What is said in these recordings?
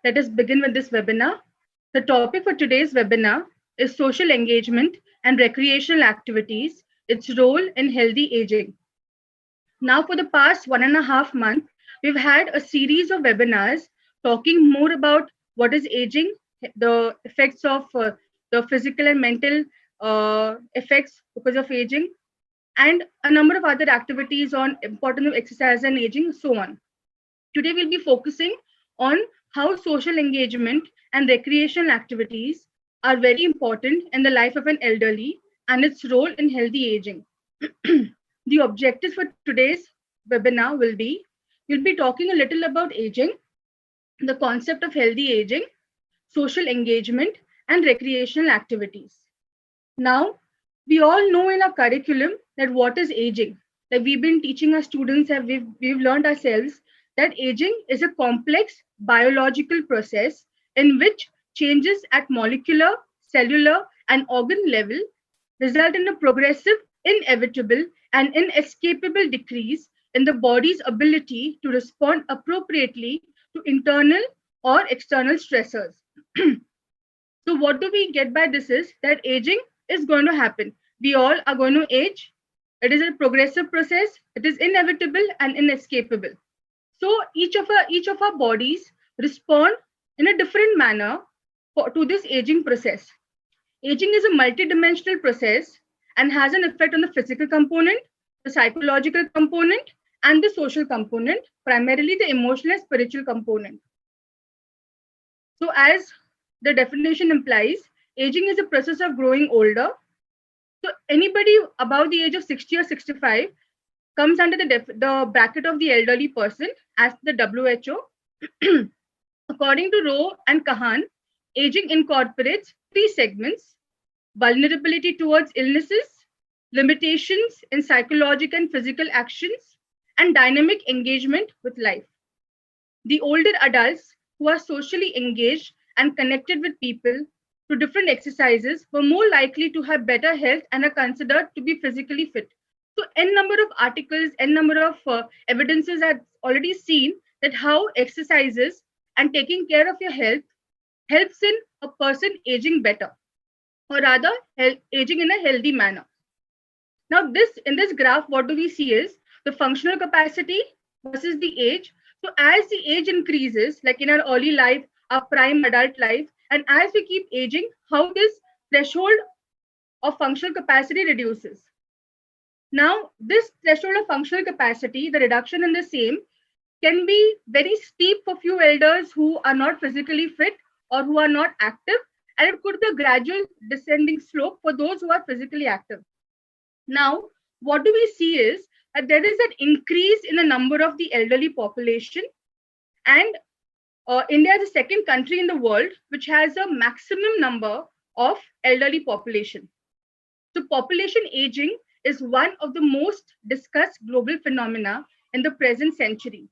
Let us begin with this webinar. The topic for today's webinar is social engagement and recreational activities, its role in healthy aging. Now, for the past 1.5 months, we've had a series of webinars talking more about what is aging, the effects of the physical and mental effects because of aging, and a number of other activities on importance of exercise and aging, so on. Today, we'll be focusing on how social engagement and recreational activities are very important in the life of an elderly and its role in healthy aging. The objectives for today's webinar will be, we'll be talking a little about aging, the concept of healthy aging, social engagement, and recreational activities. Now, we all know in our curriculum that what is aging. Like we've been teaching our students, and we've learned ourselves that aging is a complex biological process in which changes at molecular, cellular, and organ level result in a progressive, inevitable, and inescapable decrease in the body's ability to respond appropriately to internal or external stressors. So, what do we get by this is that aging is going to happen. We all are going to age. It is a progressive process. It is inevitable and inescapable. So each of our bodies respond in a different manner to this aging process. Aging is a multidimensional process and has an effect on the physical component, the psychological component, and the social component, primarily the emotional and spiritual component. So as the definition implies, aging is a process of growing older. So anybody above the age of 60 or 65 comes under the bracket of the elderly person as the WHO. According to Rowe and Kahan, aging incorporates 3 segments: vulnerability towards illnesses, limitations in psychological and physical actions, and dynamic engagement with life. The older adults who are socially engaged and connected with people through different exercises were more likely to have better health and are considered to be physically fit. So, n number of articles, n number of evidences have already seen that how exercises and taking care of your health helps in a person aging better, or rather aging in a healthy manner. Now, in this graph, what do we see is the functional capacity versus the age. So, as the age increases, like in our early life, our prime adult life, and as we keep aging, how this threshold of functional capacity reduces. Now, this threshold of functional capacity, the reduction in the same, can be very steep for few elders who are not physically fit or who are not active, and it could be a gradual descending slope for those who are physically active. Now, what do we see is that there is an increase in the number of the elderly population, and India is the second country in the world which has a maximum number of elderly population. So population aging is one of the most discussed global phenomena in the present century.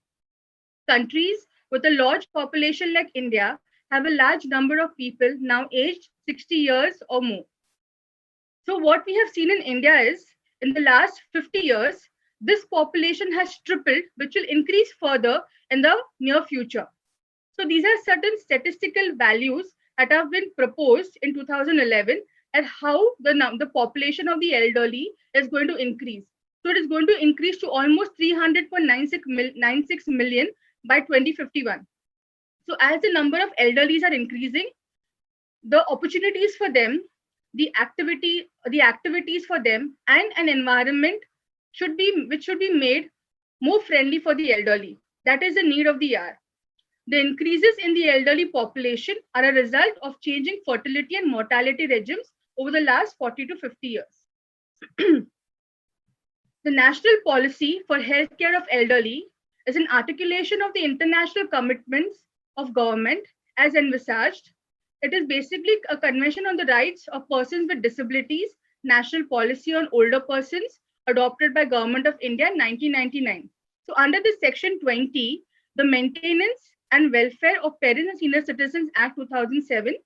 Countries with a large population like India have a large number of people now aged 60 years or more. So what we have seen in India is, in the last 50 years, this population has tripled, which will increase further in the near future. So these are certain statistical values that have been proposed in 2011 at how the population of the elderly is going to increase. So it is going to increase to almost 300.96 million by 2051. So as the number of elderlies are increasing, the opportunities for them, the activities for them, and an environment which should be made more friendly for the elderly. That is the need of the hour. The increases in the elderly population are a result of changing fertility and mortality regimes over the last 40 to 50 years. The National Policy for Healthcare of Elderly is an articulation of the international commitments of government as envisaged. It is basically a convention on the rights of persons with disabilities, national policy on older persons adopted by Government of India in 1999. So under the Section 20, the Maintenance and Welfare of Parents and Senior Citizens Act 2007.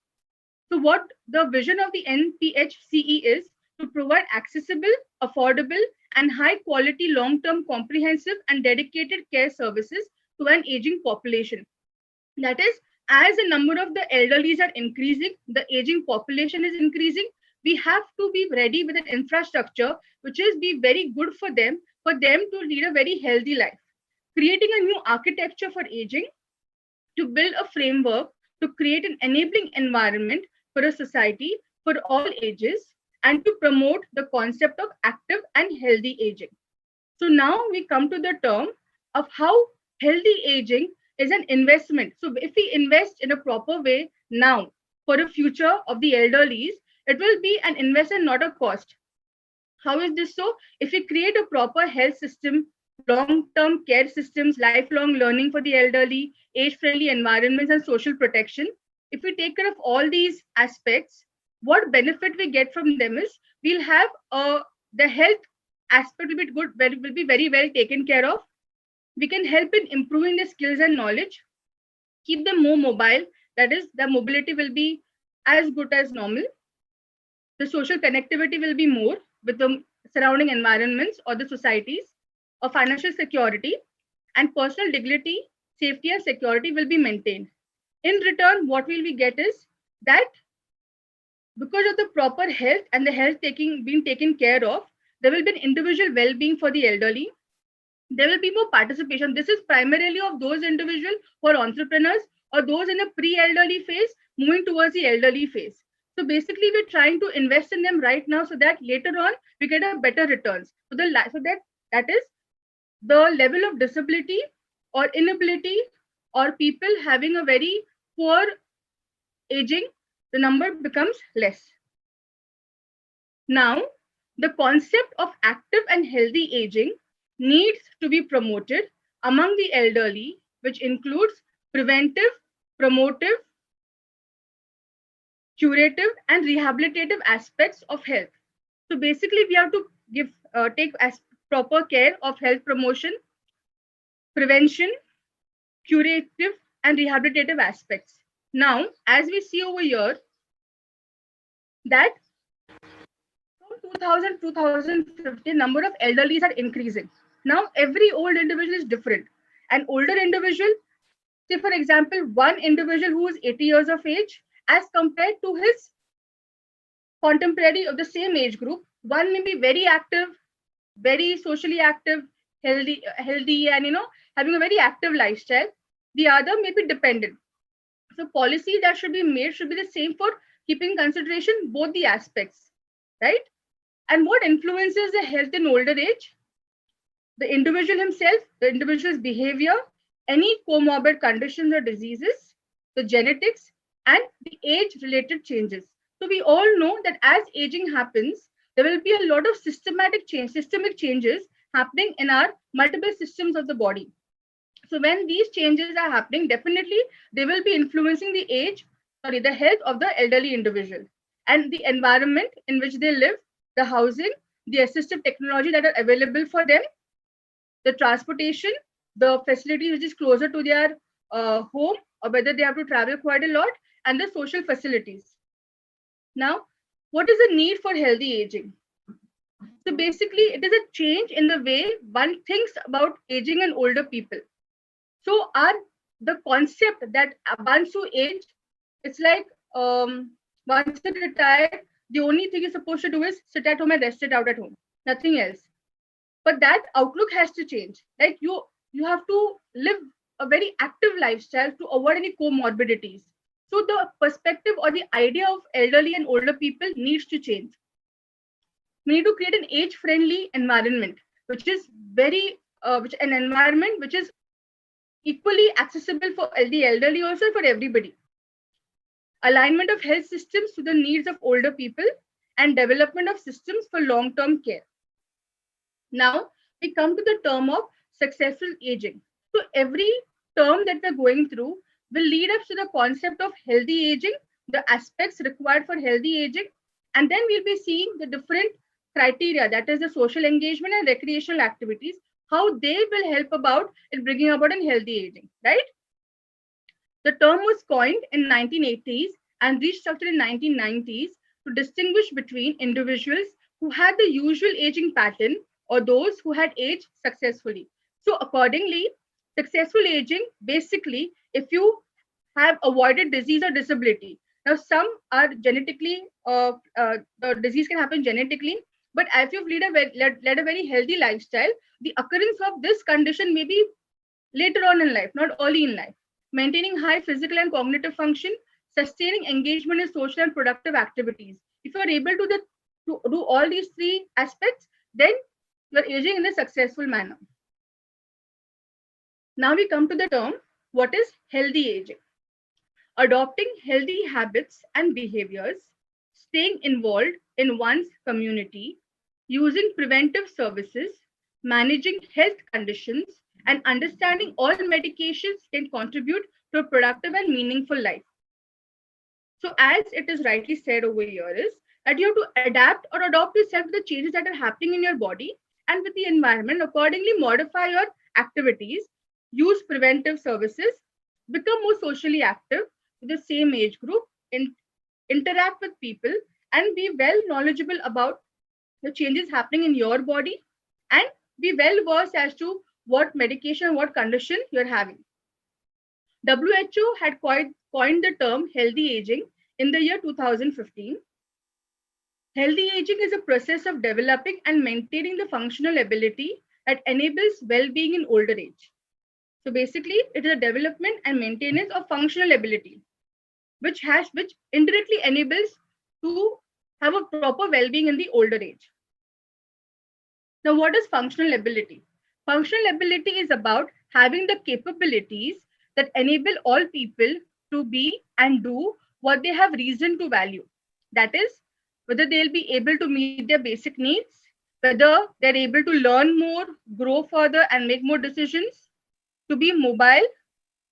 So what the vision of the NPHCE is to provide accessible, affordable, and high quality long-term comprehensive and dedicated care services to an aging population. That is, as the number of the elderlies are increasing, the aging population is increasing, we have to be ready with an infrastructure which is be very good for them to lead a very healthy life. Creating a new architecture for aging to build a framework to create an enabling environment for a society for all ages and to promote the concept of active and healthy aging. So now we come to the term of how healthy aging is an investment. So if we invest in a proper way now for the future of the elderlies, it will be an investment, not a cost. How is this so? If we create a proper health system, long-term care systems, lifelong learning for the elderly, age-friendly environments, and social protection, if we take care of all these aspects, what benefit we get from them is we'll have the health aspect will be good, will be very well taken care of. We can help in improving the skills and knowledge, keep them more mobile. That is, the mobility will be as good as normal. The social connectivity will be more with the surrounding environments or the societies, or financial security and personal dignity, safety and security will be maintained. In return, what will we get is that because of the proper health and the health being taken care of, there will be an individual well-being for the elderly. There will be more participation. This is primarily of those individuals who are entrepreneurs or those in a pre-elderly phase moving towards the elderly phase. So basically, we're trying to invest in them right now so that later on we get a better returns. So that is the level of disability or inability or people having a very poor aging, the number becomes less. Now, the concept of active and healthy aging needs to be promoted among the elderly, which includes preventive, promotive, curative, and rehabilitative aspects of health. So basically, we have to take as proper care of health promotion, prevention, curative, and rehabilitative aspects. Now, as we see over here, that from 2000 to 2015, number of elderlies are increasing. Now, every old individual is different. An older individual, say for example, one individual who is 80 years of age, as compared to his contemporary of the same age group, one may be very active, very socially active, healthy, and having a very active lifestyle. The other may be dependent. So policy that should be made should be the same for keeping consideration both the aspects, right? And what influences the health in older age? The individual himself, the individual's behavior, any comorbid conditions or diseases, the genetics, and the age-related changes. So we all know that as aging happens, there will be a lot of systemic changes happening in our multiple systems of the body. So when these changes are happening, definitely they will be influencing the health of the elderly individual and the environment in which they live, the housing, the assistive technology that are available for them, the transportation, the facility which is closer to their home, or whether they have to travel quite a lot, and the social facilities. Now, what is the need for healthy aging? So basically, it is a change in the way one thinks about aging and older people. So the concept that once you age, it's like once you retire, the only thing you're supposed to do is sit at home and rest it out at home, nothing else. But that outlook has to change. Like you have to live a very active lifestyle to avoid any comorbidities. So the perspective or the idea of elderly and older people needs to change. We need to create an age-friendly environment, which is an environment which is equally accessible for the elderly, also for everybody. Alignment of health systems to the needs of older people and development of systems for long-term care. Now we come to the term of successful aging. So every term that we're going through will lead us to the concept of healthy aging, the aspects required for healthy aging, and then we'll be seeing the different criteria, that is the social engagement and recreational activities, how they will help about in bringing about a healthy aging, right? The term was coined in 1980s and restructured in 1990s to distinguish between individuals who had the usual aging pattern or those who had aged successfully. So accordingly, successful aging, basically, if you have avoided disease or disability. Now, some are genetically, the disease can happen genetically, but if you've led a very healthy lifestyle, the occurrence of this condition may be later on in life, not early in life. Maintaining high physical and cognitive function, sustaining engagement in social and productive activities. If you're able to do all these three aspects, then you're aging in a successful manner. Now we come to the term, what is healthy aging? Adopting healthy habits and behaviors, staying involved in one's community, using preventive services, managing health conditions, and understanding all medications can contribute to a productive and meaningful life. So, as it is rightly said over here, is that you have to adapt or adopt yourself to the changes that are happening in your body and with the environment, accordingly modify your activities, use preventive services, become more socially active with the same age group, interact with people, and be well knowledgeable about the changes happening in your body, and be well versed as to what medication, what condition you're having. WHO had coined the term healthy aging in the year 2015. Healthy aging is a process of developing and maintaining the functional ability that enables well-being in older age. So basically, it is a development and maintenance of functional ability, which indirectly enables to have a proper well-being in the older age. Now, what is functional ability? Functional ability is about having the capabilities that enable all people to be and do what they have reason to value. That is, whether they'll be able to meet their basic needs, whether they're able to learn more, grow further, and make more decisions, to be mobile,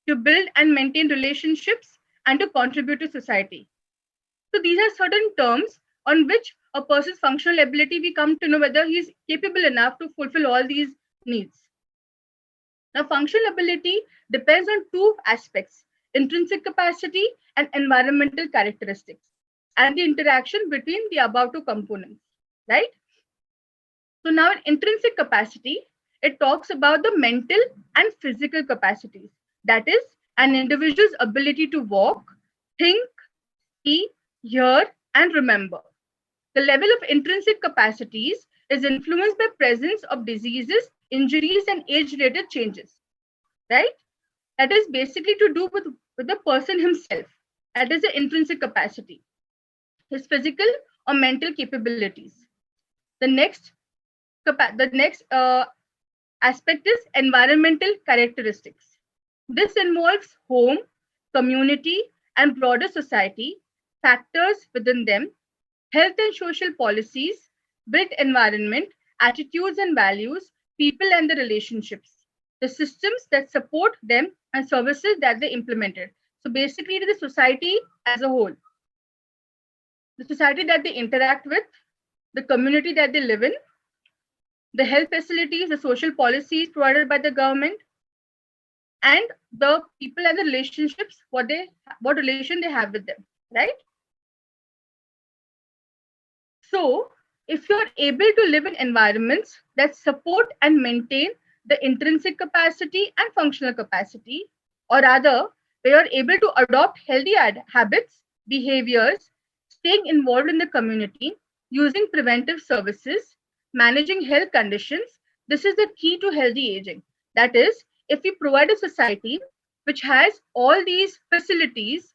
to build and maintain relationships, and to contribute to society. So these are certain terms on which a person's functional ability, we come to know whether he's capable enough to fulfill all these needs. Now, functional ability depends on two aspects: intrinsic capacity and environmental characteristics, and the interaction between the above two components, right? So now in intrinsic capacity, it talks about the mental and physical capacities. That is, an individual's ability to walk, think, see, hear, and remember. The level of intrinsic capacities is influenced by presence of diseases, injuries, and age-related changes, right? That is basically to do with the person himself. That is the intrinsic capacity, his physical or mental capabilities. The next aspect is environmental characteristics. This involves home, community, and broader society, factors within them, health and social policies, built environment, attitudes and values, people and the relationships, the systems that support them, and services that they implemented. So basically, it is the society as a whole, the society that they interact with, the community that they live in, the health facilities, the social policies provided by the government, and the people and the relationships, what relation they have with them, right? So if you're able to live in environments that support and maintain the intrinsic capacity and functional capacity, or rather, where you're able to adopt healthy habits, behaviors, staying involved in the community, using preventive services, managing health conditions, this is the key to healthy aging. That is, if we provide a society which has all these facilities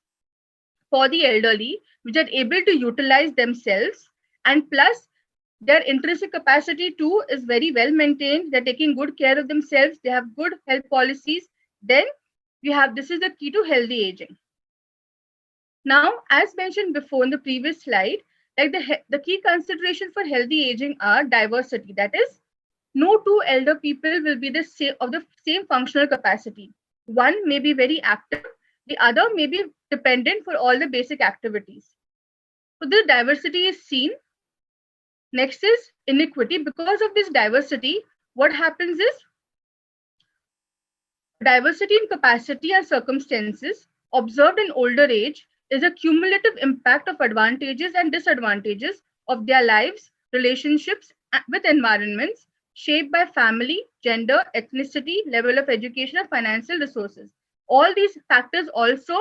for the elderly, which are able to utilize themselves, and plus their intrinsic capacity too is very well maintained, they're taking good care of themselves, they have good health policies, then this is the key to healthy aging. Now, as mentioned before in the previous slide, like the key considerations for healthy aging are diversity. That is, no two elder people will be the same functional capacity. One may be very active, the other may be dependent for all the basic activities. So the diversity is seen. Next is inequity. Because of this diversity, what happens is diversity in capacity and circumstances observed in older age is a cumulative impact of advantages and disadvantages of their lives, relationships with environments shaped by family, gender, ethnicity, level of education, and financial resources. All these factors also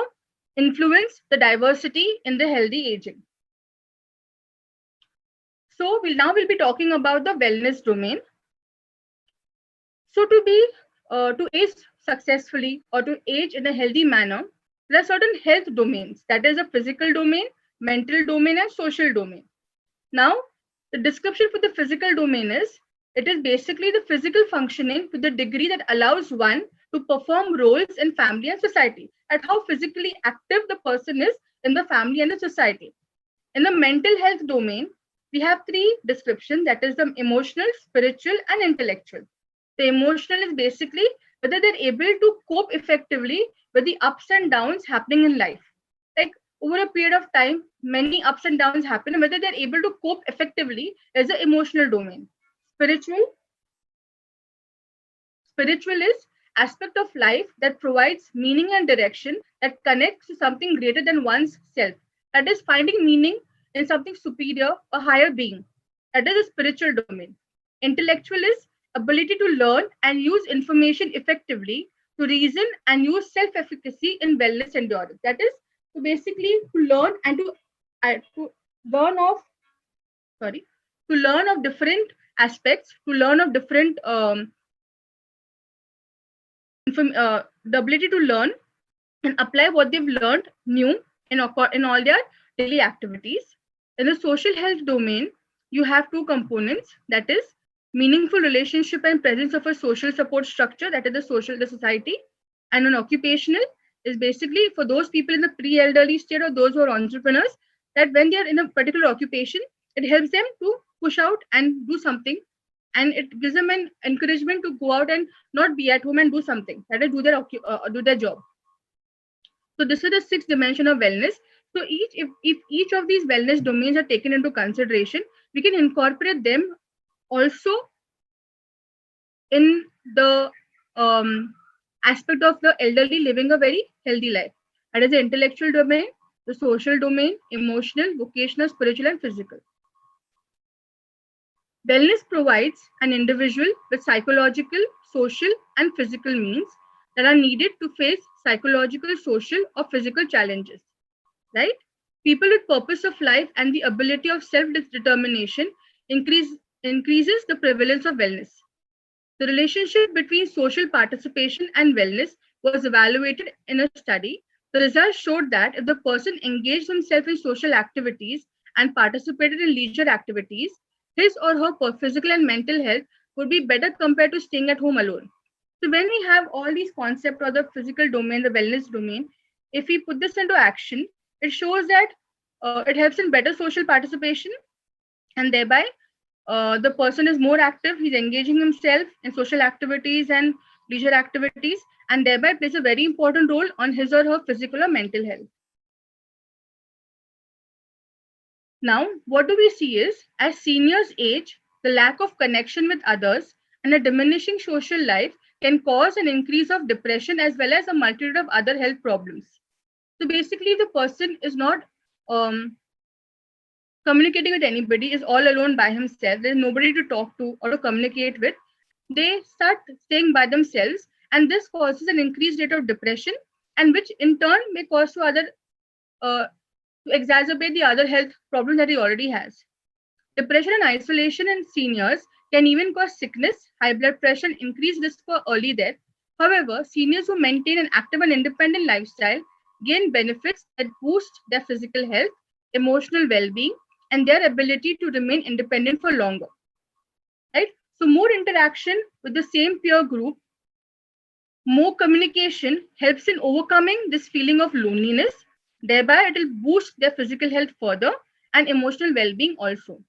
influence the diversity in the healthy aging. So we'll be talking about the wellness domain. So to age successfully or to age in a healthy manner, there are certain health domains. That is a physical domain, mental domain, and social domain. Now, the description for the physical domain is it is basically the physical functioning to the degree that allows one to perform roles in family and society, at how physically active the person is in the family and the society. In the mental health domain, we have three descriptions, that is the emotional, spiritual, and intellectual. The emotional is basically whether they're able to cope effectively with the ups and downs happening in life. Like over a period of time, many ups and downs happen, and whether they're able to cope effectively is the emotional domain. Spiritual, spiritual is aspect of life that provides meaning and direction that connects to something greater than one's self. That is finding meaning in something superior or higher being. That is a spiritual domain. Intellectual is ability to learn and use information effectively, to reason and use self-efficacy in wellness endurance. That is to basically to learn and to learn of sorry to learn of different aspects, to learn of different the ability to learn and apply what they've learned new in all their daily activities. In the social health domain, you have two components, that is meaningful relationship and presence of a social support structure, that is the society. And an occupational is basically for those people in the pre-elderly state or those who are entrepreneurs, that when they are in a particular occupation, it helps them to push out and do something, and it gives them an encouragement to go out and not be at home and do something, that is do their job. So this is the sixth dimension of wellness. So if each of these wellness domains are taken into consideration, we can incorporate them also in the aspect of the elderly living a very healthy life. That is the intellectual domain, the social domain, emotional, vocational, spiritual, and physical. Wellness provides an individual with psychological, social, and physical means that are needed to face psychological, social, or physical challenges. Right? People with purpose of life and the ability of self-determination increases the prevalence of wellness. The relationship between social participation and wellness was evaluated in a study. The results showed that if the person engaged himself in social activities and participated in leisure activities, his or her physical and mental health would be better compared to staying at home alone. So when we have all these concepts or the physical domain, the wellness domain, if we put this into action, it shows that it helps in better social participation, and thereby the person is more active, he's engaging himself in social activities and leisure activities, and thereby plays a very important role on his or her physical or mental health. Now, what do we see is, as seniors age, the lack of connection with others and a diminishing social life can cause an increase of depression as well as a multitude of other health problems. So basically, the person is not communicating with anybody, is all alone by himself. There's nobody to talk to or to communicate with. They start staying by themselves, and this causes an increased rate of depression, and which in turn may cause to exacerbate the other health problems that he already has. Depression and isolation in seniors can even cause sickness, high blood pressure, and increased risk for early death. However, seniors who maintain an active and independent lifestyle gain benefits that boost their physical health, emotional well-being, and their ability to remain independent for longer. Right? So more interaction with the same peer group, more communication helps in overcoming this feeling of loneliness. Thereby, it will boost their physical health further and emotional well-being also.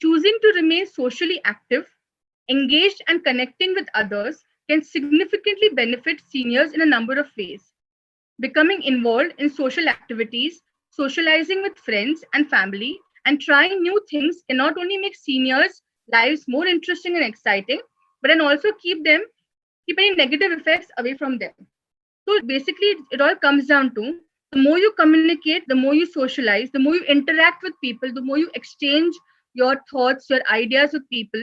Choosing to remain socially active, engaged, and connecting with others can significantly benefit seniors in a number of ways. Becoming involved in social activities, socializing with friends and family, and trying new things can not only make seniors' lives more interesting and exciting, but can also keep any negative effects away from them. So basically, it all comes down to the more you communicate, the more you socialize, the more you interact with people, the more you exchange your thoughts, your ideas with people,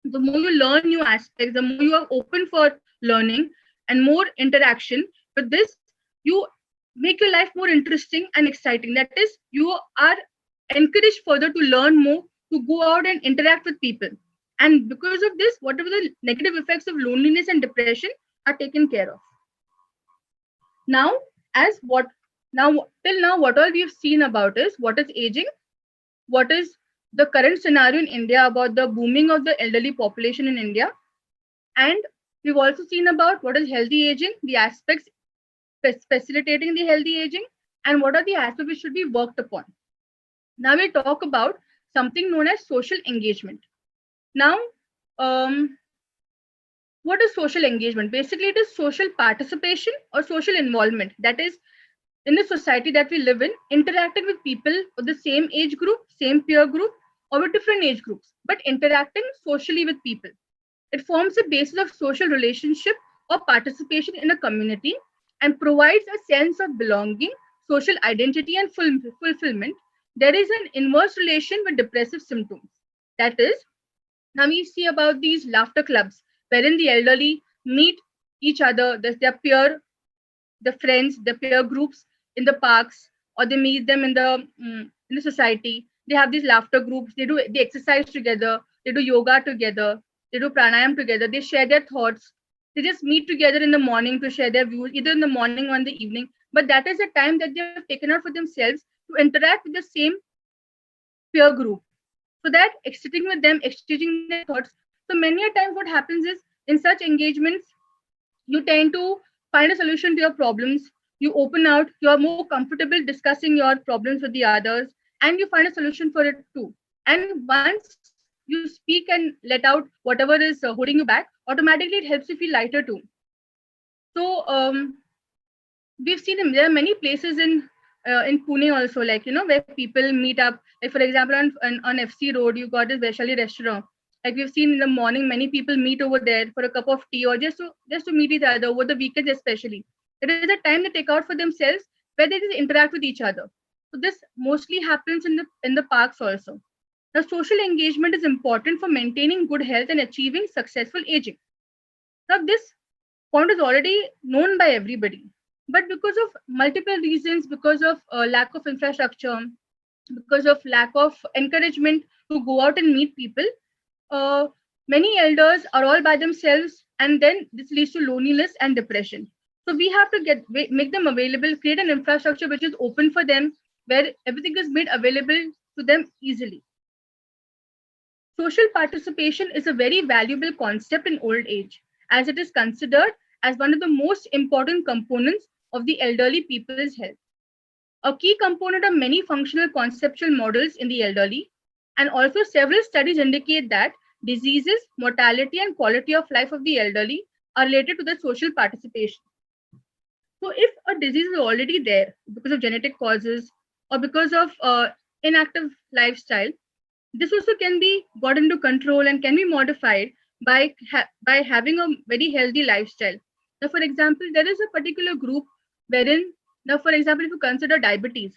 the more you learn new aspects, the more you are open for learning and more interaction. With this, you make your life more interesting and exciting. That is, you are encouraged further to learn more, to go out and interact with people. And because of this, whatever the negative effects of loneliness and depression are taken care of. Now, as what now till now, what all we've seen about is what is aging, what is the current scenario in India about the booming of the elderly population in India, and we've also seen about what is healthy aging, the aspects facilitating the healthy aging, and what are the aspects which should be worked upon. Now we talk about something known as social engagement. Now, um, what is social engagement? Basically, it is social participation or social involvement. That is, in the society that we live in, interacting with people of the same age group, same peer group, or with different age groups, but interacting socially with people. It forms a basis of social relationship or participation in a community and provides a sense of belonging, social identity, and fulfillment. There is an inverse relation with depressive symptoms. That is, now we see about these laughter clubs wherein the elderly meet each other, their peer, the friends, the peer groups in the parks, or they meet them in the society. They have these laughter groups. They exercise together. They do yoga together. They do pranayam together. They share their thoughts. They just meet together in the morning to share their views, either in the morning or in the evening. But that is a time that they have taken out for themselves to interact with the same peer group. So that sitting with them, exchanging their thoughts. So many a times what happens is in such engagements, you tend to find a solution to your problems. You open out, you're more comfortable discussing your problems with the others, and you find a solution for it too. And once you speak and let out whatever is holding you back, automatically it helps you feel lighter too. So we've seen there are many places in Pune also, like where people meet up. Like for example, on FC Road, you got this Vaishali restaurant. Like we've seen in the morning, many people meet over there for a cup of tea or just to meet each other over the weekends, especially. It is a time they take out for themselves where they just interact with each other. So this mostly happens in the parks also. Now, social engagement is important for maintaining good health and achieving successful aging. Now, this point is already known by everybody. But because of multiple reasons, because of lack of infrastructure, because of lack of encouragement to go out and meet people, uh, many elders are all by themselves, and then this leads to loneliness and depression. So we have to make them available, create an infrastructure which is open for them, where everything is made available to them easily. Social participation is a very valuable concept in old age, as it is considered as one of the most important components of the elderly people's health. A key component of many functional conceptual models in the elderly, and also several studies indicate that diseases, mortality, and quality of life of the elderly are related to the social participation. So, if a disease is already there because of genetic causes or because of inactive lifestyle, this also can be got into control and can be modified by having a very healthy lifestyle. Now, for example, there is a particular group wherein, now, for example, if you consider diabetes,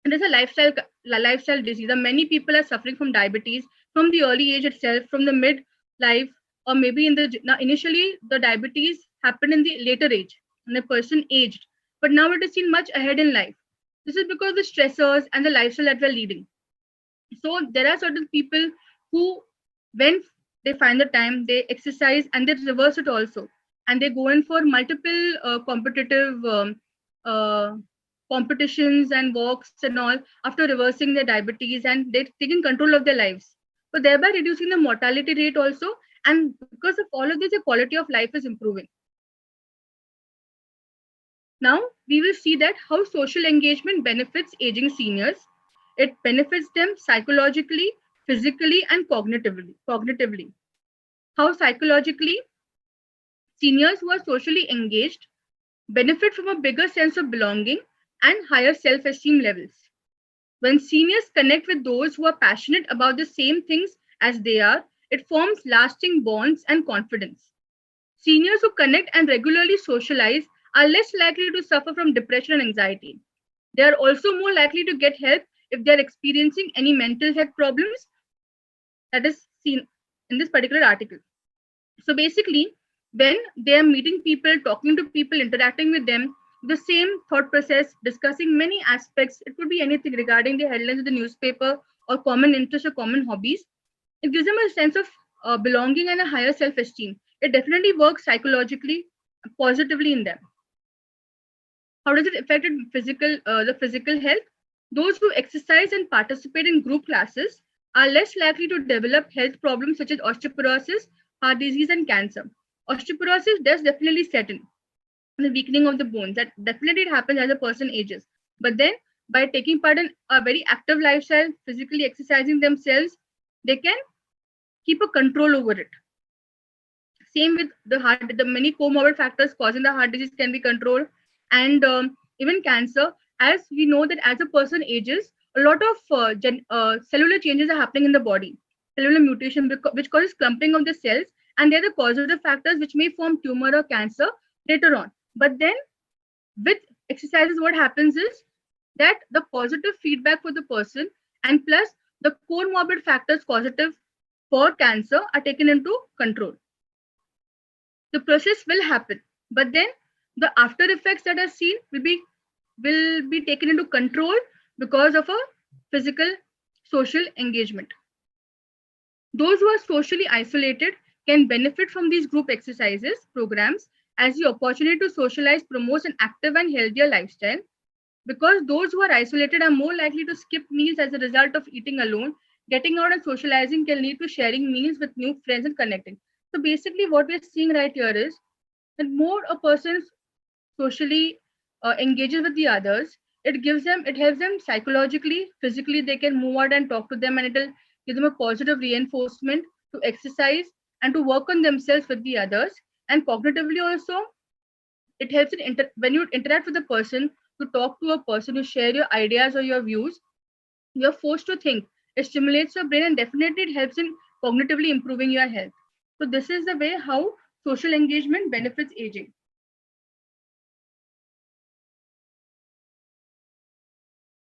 it is a lifestyle disease. And many people are suffering from diabetes from the early age itself, from the mid life, or maybe now initially the diabetes happened in the later age when a person aged, but now it is seen much ahead in life. This is because the stressors and the lifestyle that we're leading. So there are certain people who, when they find the time, they exercise and they reverse it also, and they go in for multiple competitive uh, competitions and walks and all after reversing their diabetes, and they're taking control of their lives. So thereby reducing the mortality rate also, and because of all of this, the quality of life is improving. Now we will see that how social engagement benefits aging seniors. It benefits them psychologically, physically, and cognitively. How psychologically, seniors who are socially engaged benefit from a bigger sense of belonging and higher self-esteem levels. When seniors connect with those who are passionate about the same things as they are, it forms lasting bonds and confidence. Seniors who connect and regularly socialize are less likely to suffer from depression and anxiety. They are also more likely to get help if they are experiencing any mental health problems that is seen in this particular article. So basically, when they are meeting people, talking to people, interacting with them, The same thought process, discussing many aspects. It could be anything regarding the headlines of the newspaper or common interests or common hobbies. It gives them a sense of belonging and a higher self-esteem. It definitely works psychologically positively in them. How does it affect the physical health? Those who exercise and participate in group classes are less likely to develop health problems such as osteoporosis, heart disease, and cancer. Osteoporosis does definitely set in the weakening of the bones. That definitely happens as a person ages. But then, by taking part in a very active lifestyle, physically exercising themselves, they can keep a control over it. Same with the heart, the many comorbid factors causing the heart disease can be controlled, and even cancer. As we know that as a person ages, a lot of cellular changes are happening in the body, cellular mutation, which causes clumping of the cells, and they're the causative factors which may form tumor or cancer later on. But then with exercises, what happens is that the positive feedback for the person and plus the comorbid factors causative for cancer are taken into control. The process will happen, but then the after effects that are seen will be taken into control because of a physical social engagement. Those who are socially isolated can benefit from these group exercises programs, as the opportunity to socialize promotes an active and healthier lifestyle, because those who are isolated are more likely to skip meals as a result of eating alone. Getting out and socializing can lead to sharing meals with new friends and connecting. So basically, what we're seeing right here is that more a person socially engages with the others, it helps them psychologically, physically. They can move out and talk to them, and it'll give them a positive reinforcement to exercise and to work on themselves with the others. And cognitively also, it helps when you interact with a person, to talk to a person, to share your ideas or your views, you're forced to think. It stimulates your brain, and definitely it helps in cognitively improving your health. So this is the way how social engagement benefits aging.